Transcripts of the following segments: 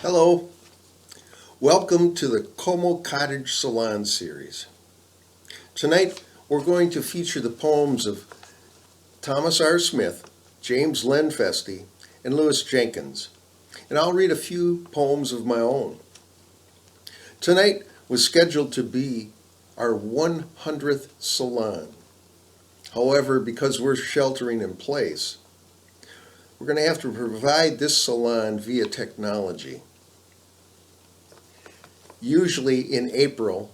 Hello, welcome to the Cottage Salon series. Tonight we're going to feature the poems of Thomas R. Smith, James Lenfestey, and Louis Jenkins, and I'll read a few poems of my own. Tonight was scheduled to be our 100th salon. However, because we're sheltering in place, we're going to have to provide this salon via technology. Usually in April,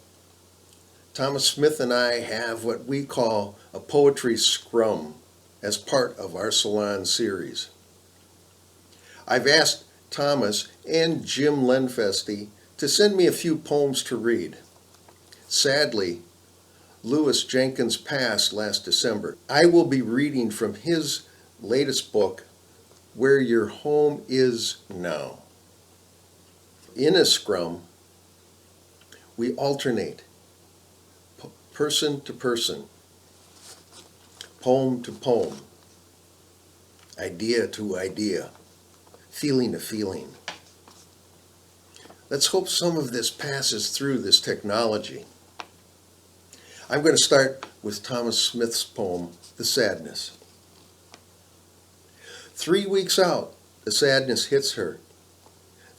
Thomas Smith and I have what we call a poetry scrum as part of our salon series. I've asked Thomas and Jim Lenfestey to send me a few poems to read. Sadly, Louis Jenkins passed last December. I will be reading from his latest book, Where Your Home Is Now. In a scrum, we alternate person to person, poem to poem, idea to idea, feeling to feeling. Let's hope some of this passes through this technology. I'm going to start with Thomas Smith's poem, The Sadness. 3 weeks out, the sadness hits her.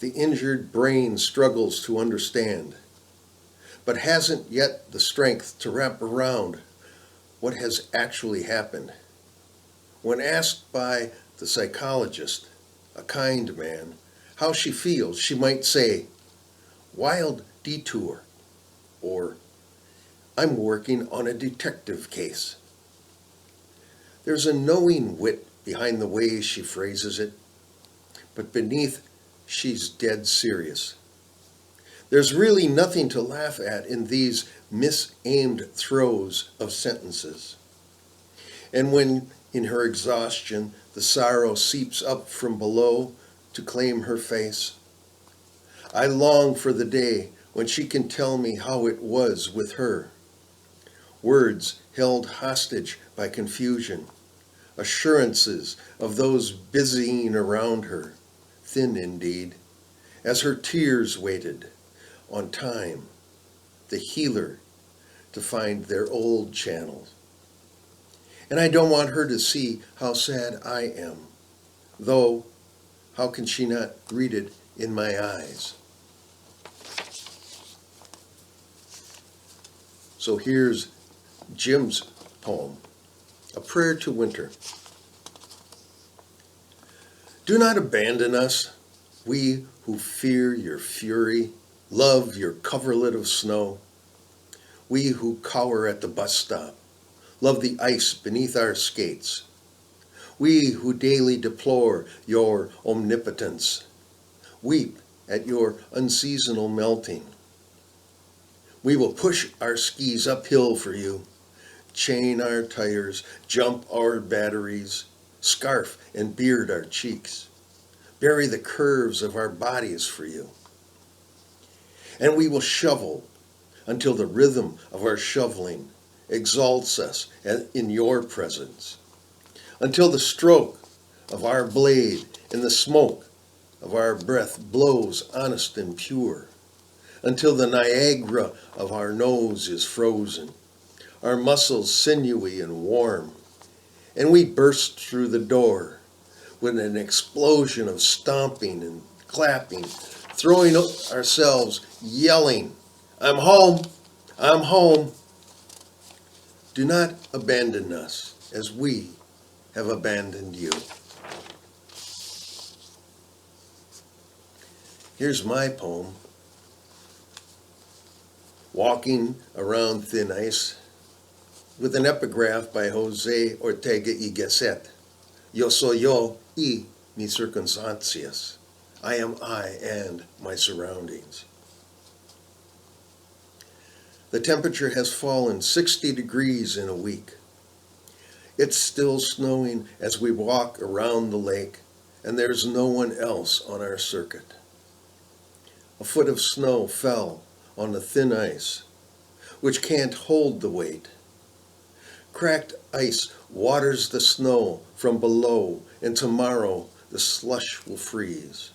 The injured brain struggles to understand, but hasn't yet the strength to wrap around what has actually happened. When asked by the psychologist, a kind man, how she feels, she might say, "Wild detour," or "I'm working on a detective case." There's a knowing wit behind the way she phrases it, but beneath, she's dead serious. There's really nothing to laugh at in these misaimed throws of sentences. And when, in her exhaustion, the sorrow seeps up from below to claim her face, I long for the day when she can tell me how it was with her. Words held hostage by confusion, assurances of those busying around her, thin indeed, as her tears waited on time, the healer, to find their old channels. And I don't want her to see how sad I am, though how can she not read it in my eyes? So here's Jim's poem, A Prayer to Winter. Do not abandon us, we who fear your fury, love your coverlet of snow. We who cower at the bus stop, love the ice beneath our skates. We who daily deplore your omnipotence, weep at your unseasonal melting. We will push our skis uphill for you, chain our tires, jump our batteries, scarf and beard our cheeks, bury the curves of our bodies for you. And we will shovel until the rhythm of our shoveling exalts us in your presence, until the stroke of our blade and the smoke of our breath blows honest and pure, until the Niagara of our nose is frozen, our muscles sinewy and warm, and we burst through the door with an explosion of stomping and clapping, throwing ourselves, yelling, "I'm home! I'm home!" Do not abandon us as we have abandoned you. Here's my poem, Walking Around Thin Ice, with an epigraph by Jose Ortega y Gasset. Yo soy yo y mis circunstancias. I am I and my surroundings. The temperature has fallen 60 degrees in a week. It's still snowing as we walk around the lake, and there's no one else on our circuit. A foot of snow fell on the thin ice, which can't hold the weight. Cracked ice waters the snow from below, and tomorrow the slush will freeze.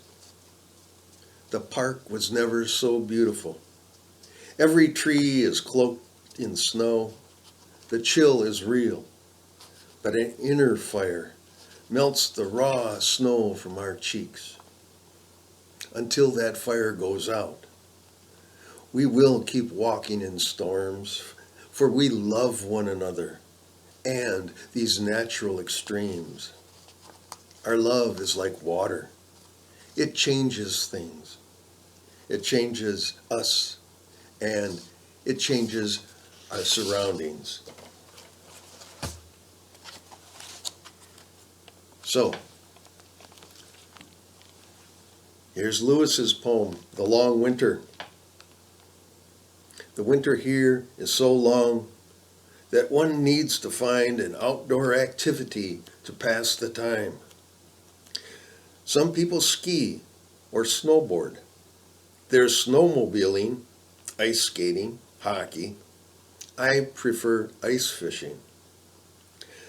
the park was never so beautiful. Every tree is cloaked in snow. The chill is real, but an inner fire melts the raw snow from our cheeks. Until that fire goes out, we will keep walking in storms, for we love one another and these natural extremes. Our love is like water. It changes things. It changes us, and it changes our surroundings. So, here's Lewis's poem, The Long Winter. The winter here is so long that one needs to find an outdoor activity to pass the time. Some people ski or snowboard. There's snowmobiling, ice skating, hockey. I prefer ice fishing.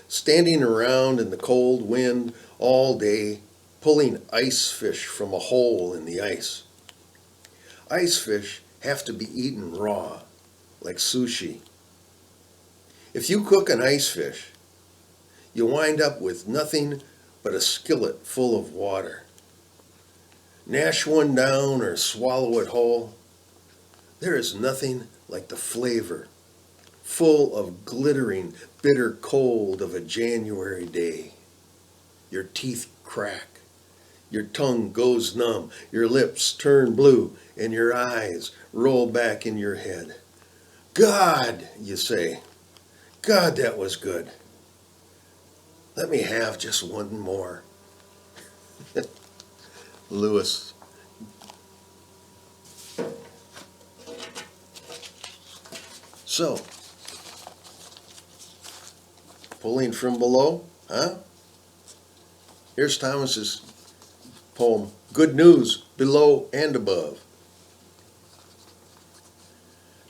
Standing around in the cold wind all day, pulling ice fish from a hole in the ice. Ice fish have to be eaten raw, like sushi. If you cook an ice fish, you wind up with nothing but a skillet full of water. Gnash one down or swallow it whole. There is nothing like the flavor, full of glittering, bitter cold of a January day. Your teeth crack. Your tongue goes numb, your lips turn blue, and your eyes roll back in your head. God, you say, God, that was good. Let me have just one more. Lewis. So, pulling from below, huh? Here's Thomas's poem, Good News Below and Above.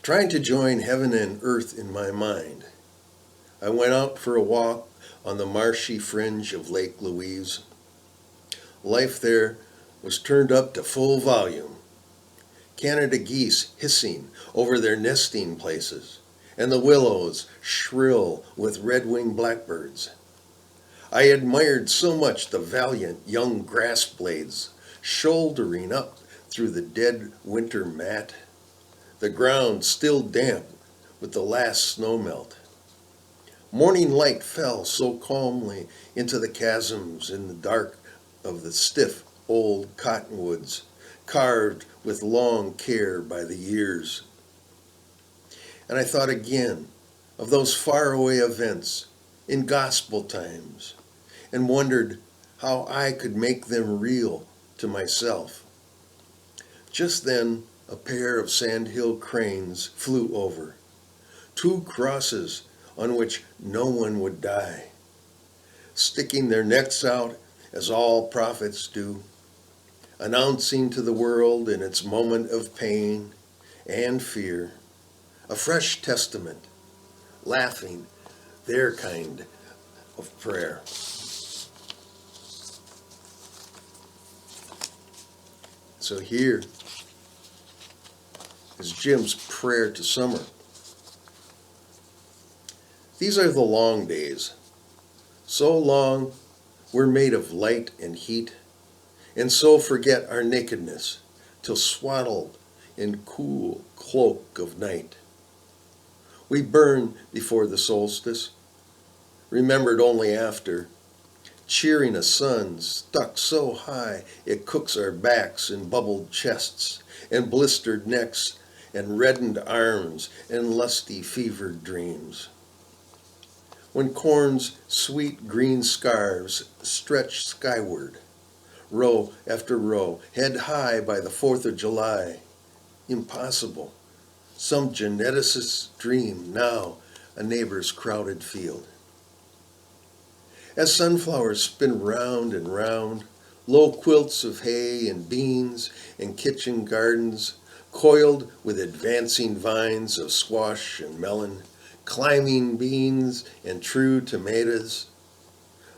Trying to join heaven and earth in my mind, I went out for a walk on the marshy fringe of Lake Louise. Life there was turned up to full volume. Canada geese hissing over their nesting places, and the willows shrill with red-winged blackbirds. I admired so much the valiant young grass blades shouldering up through the dead winter mat, the ground still damp with the last snowmelt. Morning light fell so calmly into the chasms in the dark of the stiff old cottonwoods, carved with long care by the years. And I thought again of those faraway events in gospel times, and wondered how I could make them real to myself. Just then, a pair of sandhill cranes flew over, two crosses on which no one would die, sticking their necks out as all prophets do, announcing to the world in its moment of pain and fear a fresh testament, laughing their kind of prayer. So here is Jim's prayer to summer. These are the long days, so long we're made of light and heat, and so forget our nakedness till swaddled in cool cloak of night. We burn before the solstice, remembered only after, cheering a sun stuck so high it cooks our backs and bubbled chests and blistered necks and reddened arms and lusty fevered dreams. When corn's sweet green scarves stretch skyward, row after row, head high by the 4th of July, impossible, some geneticist's dream, now a neighbor's crowded field. As sunflowers spin round and round, low quilts of hay and beans and kitchen gardens, coiled with advancing vines of squash and melon, climbing beans and true tomatoes,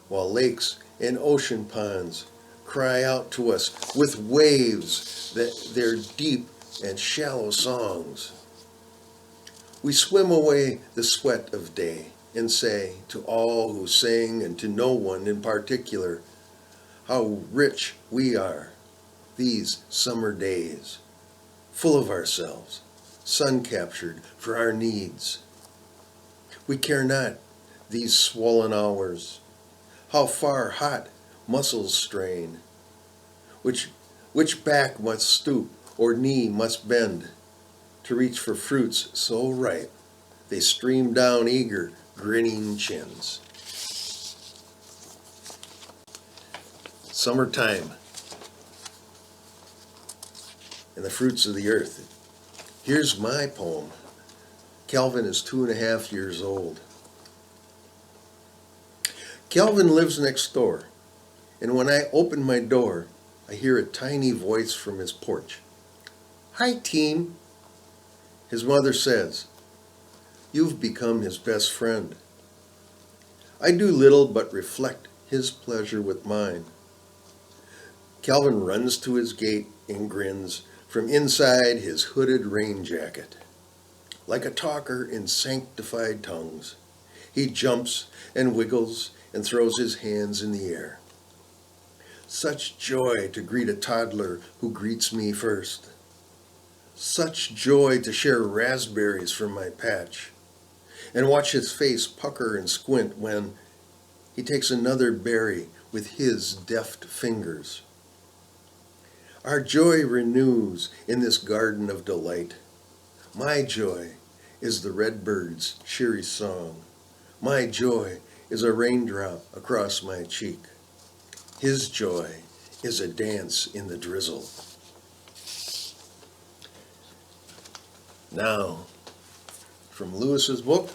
while lakes and ocean ponds cry out to us with waves that their deep and shallow songs. We swim away the sweat of day and say to all who sing and to no one in particular, how rich we are these summer days, full of ourselves, sun-captured for our needs. We care not these swollen hours, how far hot muscles strain, which back must stoop or knee must bend to reach for fruits so ripe they stream down eager, grinning chins. Summertime and the fruits of the earth. Here's my poem. Calvin is 2.5 years old. Calvin lives next door, and when I open my door, I hear a tiny voice from his porch. Hi, team. His mother says, you've become his best friend. I do little but reflect his pleasure with mine. Calvin runs to his gate and grins from inside his hooded rain jacket. Like a talker in sanctified tongues, he jumps and wiggles and throws his hands in the air. Such joy to greet a toddler who greets me first. Such joy to share raspberries from my patch and watch his face pucker and squint when he takes another berry with his deft fingers. Our joy renews in this garden of delight. My joy is the redbird's cheery song. My joy is a raindrop across my cheek. His joy is a dance in the drizzle. Now, from Lewis's book,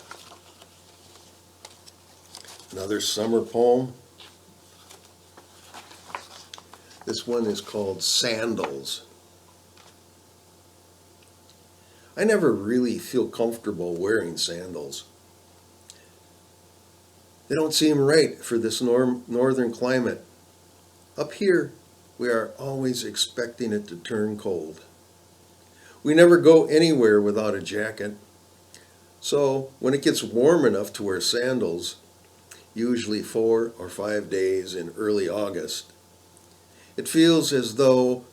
another summer poem. This one is called Sandals. I never really feel comfortable wearing sandals. They don't seem right for this northern climate. Up here, we are always expecting it to turn cold. We never go anywhere without a jacket. So when it gets warm enough to wear sandals, usually 4 or 5 days in early August, it feels as though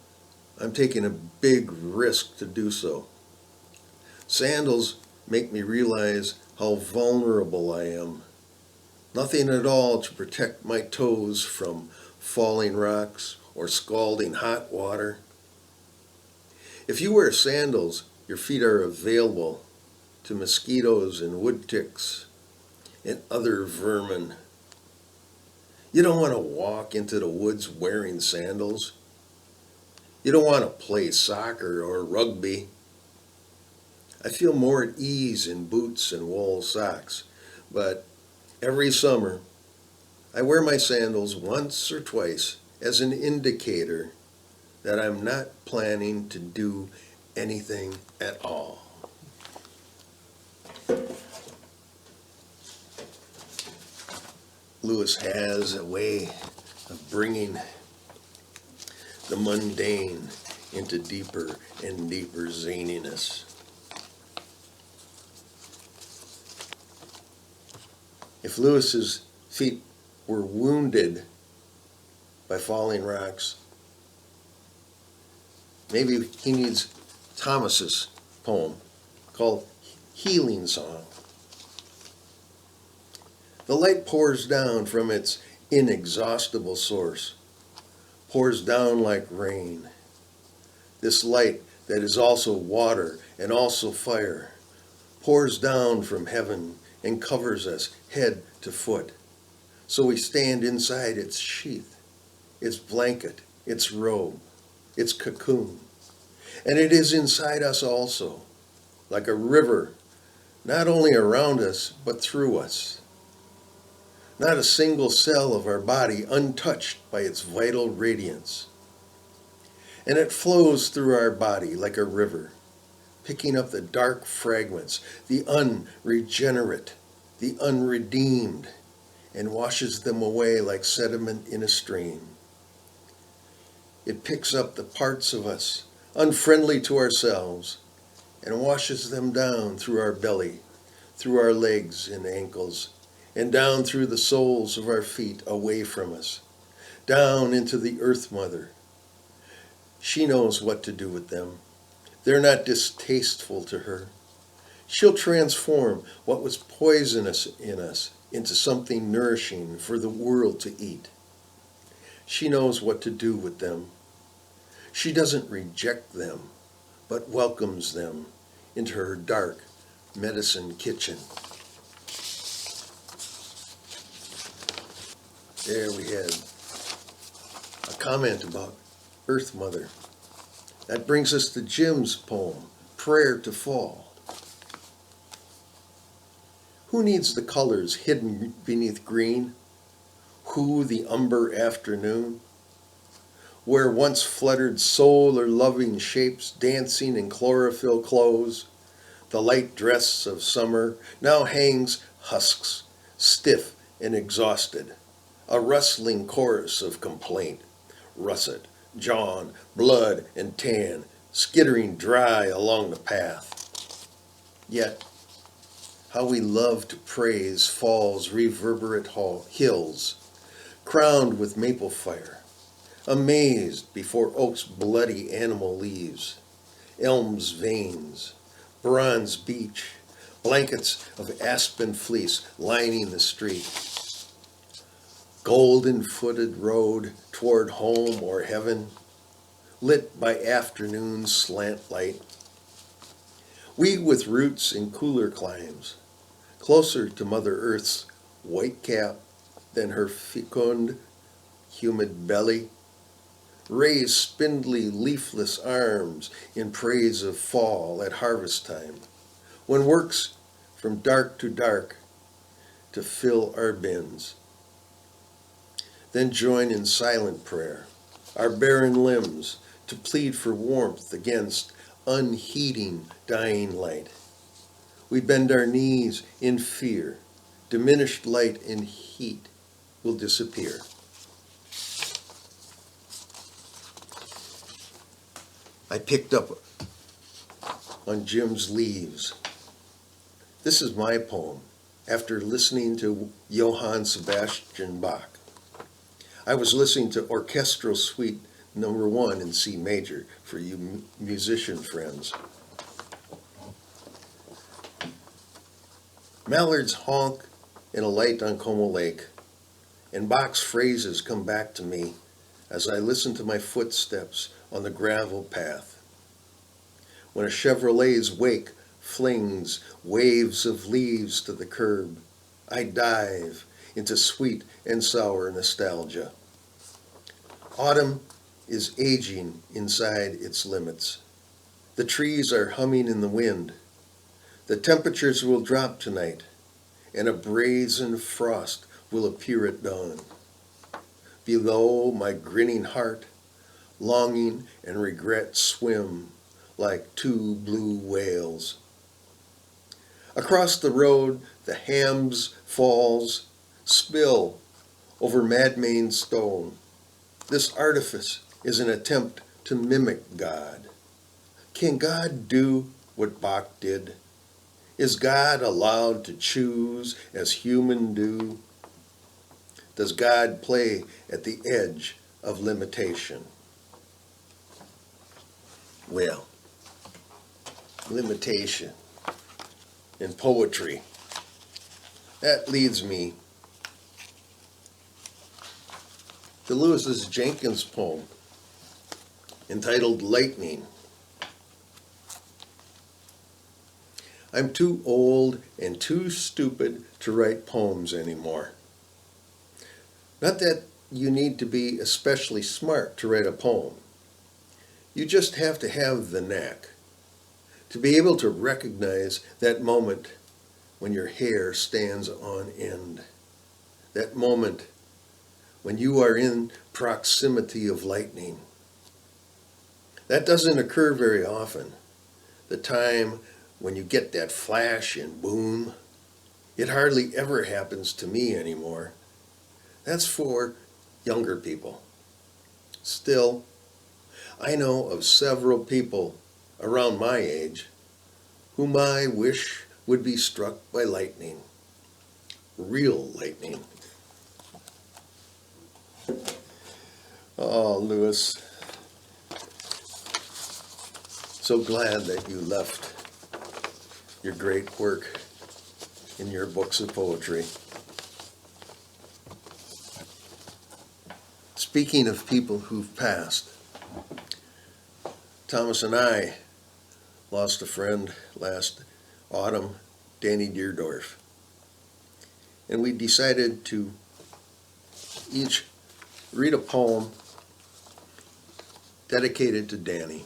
I'm taking a big risk to do so. Sandals make me realize how vulnerable I am. Nothing at all to protect my toes from falling rocks or scalding hot water. If you wear sandals, your feet are available to mosquitoes and wood ticks and other vermin. You don't want to walk into the woods wearing sandals. You don't want to play soccer or rugby. I feel more at ease in boots and wool socks, but every summer I wear my sandals once or twice as an indicator that I'm not planning to do anything at all. Lewis has a way of bringing the mundane into deeper and deeper zaniness. If Lewis's feet were wounded by falling rocks, maybe he needs Thomas's poem called Healing Song. The light pours down from its inexhaustible source, pours down like rain. This light that is also water and also fire pours down from heaven and covers us head to foot. So we stand inside its sheath, its blanket, its robe, its cocoon. And it is inside us also, like a river, not only around us, but through us. Not a single cell of our body untouched by its vital radiance. And it flows through our body like a river, picking up the dark fragments, the unregenerate, the unredeemed, and washes them away like sediment in a stream. It picks up the parts of us unfriendly to ourselves and washes them down through our belly, through our legs and ankles, and down through the soles of our feet away from us, down into the Earth Mother. She knows what to do with them. They're not distasteful to her. She'll transform what was poisonous in us into something nourishing for the world to eat. She knows what to do with them. She doesn't reject them, but welcomes them into her dark medicine kitchen. There we had a comment about Earth Mother. That brings us to Jim's poem, Prayer to Fall. Who needs the colors hidden beneath green? Who the umber afternoon? Where once fluttered soul or loving shapes dancing in chlorophyll clothes, the light dress of summer now hangs husks, stiff and exhausted, a rustling chorus of complaint, russet, jawn, blood, and tan, skittering dry along the path. Yet, how we love to praise fall's reverberate hills, crowned with maple fire, amazed before oak's bloody animal leaves, elm's veins, bronze beech, blankets of aspen fleece lining the street. Golden-footed road toward home or heaven, lit by afternoon's slant light. We with roots in cooler climes, closer to Mother Earth's white cap than her fecund, humid belly, raise spindly, leafless arms in praise of fall at harvest time, when works from dark to fill our bins. Then join in silent prayer, our barren limbs, to plead for warmth against unheeding dying light. We bend our knees in fear, diminished light and heat will disappear. I picked up on Jim's Leaves. This is my poem after listening to Johann Sebastian Bach. I was listening to Orchestral Suite No. 1 in C major for you musician friends. Mallards honk in a light on Como Lake, and Bach's phrases come back to me as I listen to my footsteps on the gravel path. When a Chevrolet's wake flings waves of leaves to the curb, I dive into sweet and sour nostalgia. Autumn is aging inside its limits. The trees are humming in the wind. The temperatures will drop tonight, and a brazen frost will appear at dawn. Below, my grinning heart, longing and regret swim like two blue whales. Across the road, the hams falls spill over Madmain stone. This artifice is an attempt to mimic God. Can God do what Bach did? Is God allowed to choose as human do? Does God play at the edge of limitation? Well, limitation in poetry. That leads me to Lewis's Jenkins poem entitled Lightning. I'm too old and too stupid to write poems anymore. Not that you need to be especially smart to write a poem. You just have to have the knack, to be able to recognize that moment when your hair stands on end, that moment when you are in proximity of lightning. That doesn't occur very often, the time when you get that flash and boom. It hardly ever happens to me anymore. That's for younger people. Still, I know of several people around my age whom I wish would be struck by lightning. Real lightning. Oh, Lewis, so glad that you left your great work in your books of poetry. Speaking of people who've passed, Thomas and I lost a friend last autumn, Danny Deerdorf. And we decided to each read a poem dedicated to Danny.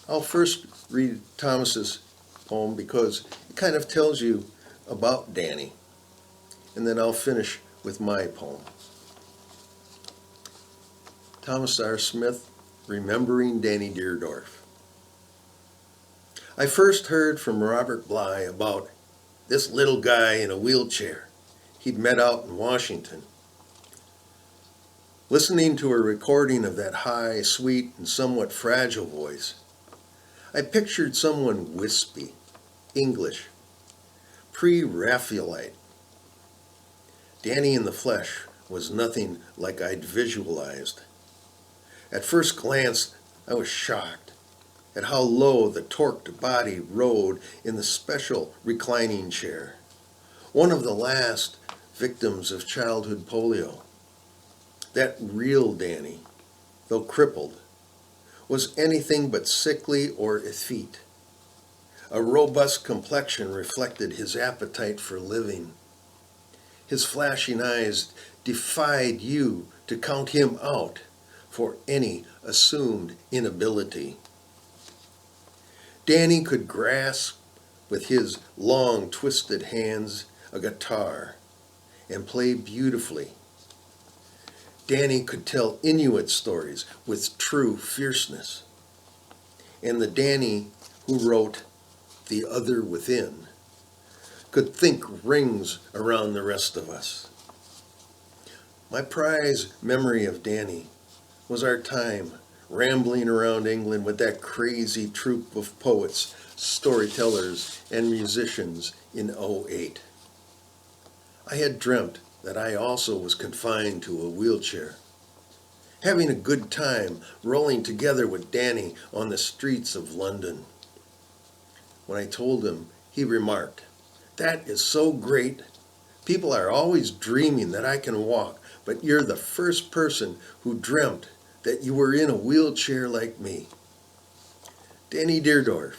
I'll first read Thomas's poem because it kind of tells you about Danny. And then I'll finish with my poem. Thomas R. Smith, Remembering Danny Deerdorf. I first heard from Robert Bly about this little guy in a wheelchair he'd met out in Washington. Listening to a recording of that high, sweet, and somewhat fragile voice, I pictured someone wispy, English, pre-Raphaelite. Danny in the flesh was nothing like I'd visualized. At first glance, I was shocked at how low the torqued body rode in the special reclining chair, one of the last victims of childhood polio. That real Danny, though crippled, was anything but sickly or effete. A robust complexion reflected his appetite for living. His flashing eyes defied you to count him out for any assumed inability. Danny could grasp with his long twisted hands a guitar and play beautifully. Danny could tell Inuit stories with true fierceness. And the Danny who wrote The Other Within could think rings around the rest of us. My prized memory of Danny was our time rambling around England with that crazy troupe of poets, storytellers, and musicians in '08. I had dreamt that I also was confined to a wheelchair, having a good time rolling together with Danny on the streets of London. When I told him, he remarked, "That is so great. People are always dreaming that I can walk, but you're the first person who dreamt that you were in a wheelchair like me." Danny Deerdorf,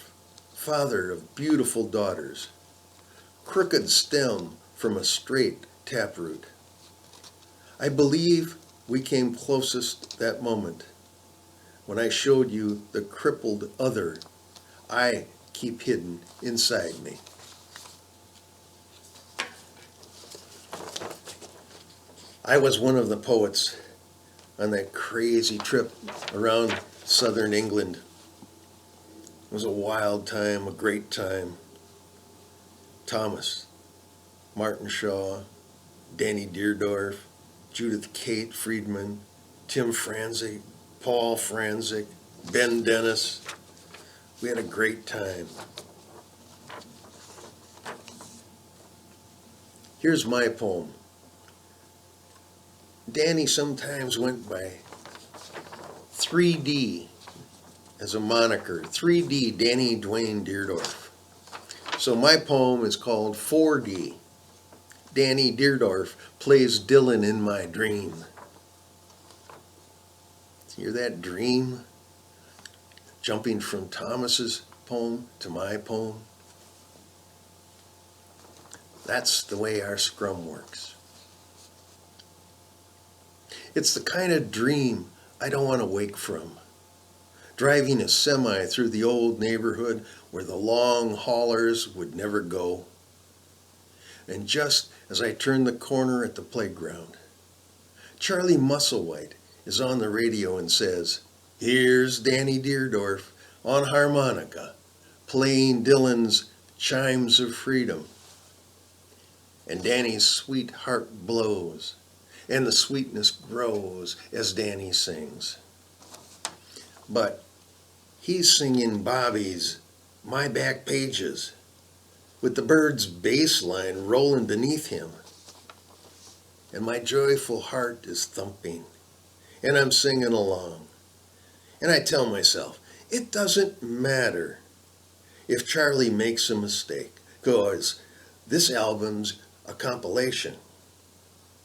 father of beautiful daughters, crooked stem from a straight taproot. I believe we came closest that moment when I showed you the crippled other I keep hidden inside me. I was one of the poets on that crazy trip around southern England. It was a wild time, a great time. Thomas, Martin Shaw, Danny Deerdorf, Judith Kate Friedman, Tim Franzik, Paul Franzik, Ben Dennis. We had a great time. Here's my poem. Danny sometimes went by 3D as a moniker. 3D, Danny Dwayne Deerdorf. So my poem is called 4D. Danny Deerdorf plays Dylan in my dream. Hear that dream? Jumping from Thomas's poem to my poem. That's the way our scrum works. It's the kind of dream I don't want to wake from. Driving a semi through the old neighborhood where the long haulers would never go. And just as I turn the corner at the playground, Charlie Musselwhite is on the radio and says, "Here's Danny Deerdorf on harmonica, playing Dylan's Chimes of Freedom." And Danny's sweet heart blows, and the sweetness grows as Danny sings. But he's singing Bobby's My Back Pages with the Byrds' bass line rolling beneath him. And my joyful heart is thumping, and I'm singing along. And I tell myself, it doesn't matter if Charlie makes a mistake, because this album's a compilation.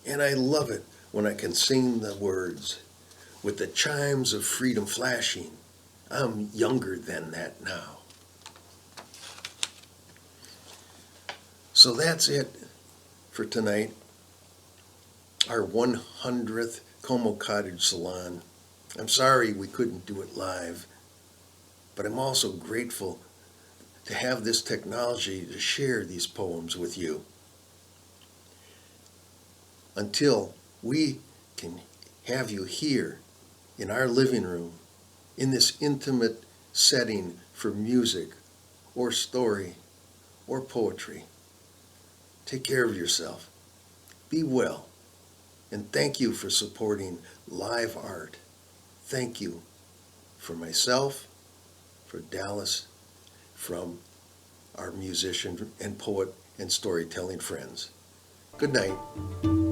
And I love it when I can sing the words with the chimes of freedom flashing. I'm younger than that now. So that's it for tonight. Our 100th Como Cottage Salon. I'm sorry we couldn't do it live, but I'm also grateful to have this technology to share these poems with you. Until we can have you here in our living room, in this intimate setting for music or story or poetry. Take care of yourself. Be well. And thank you for supporting live art. Thank you for myself, for Dallas, from our musician and poet and storytelling friends. Good night.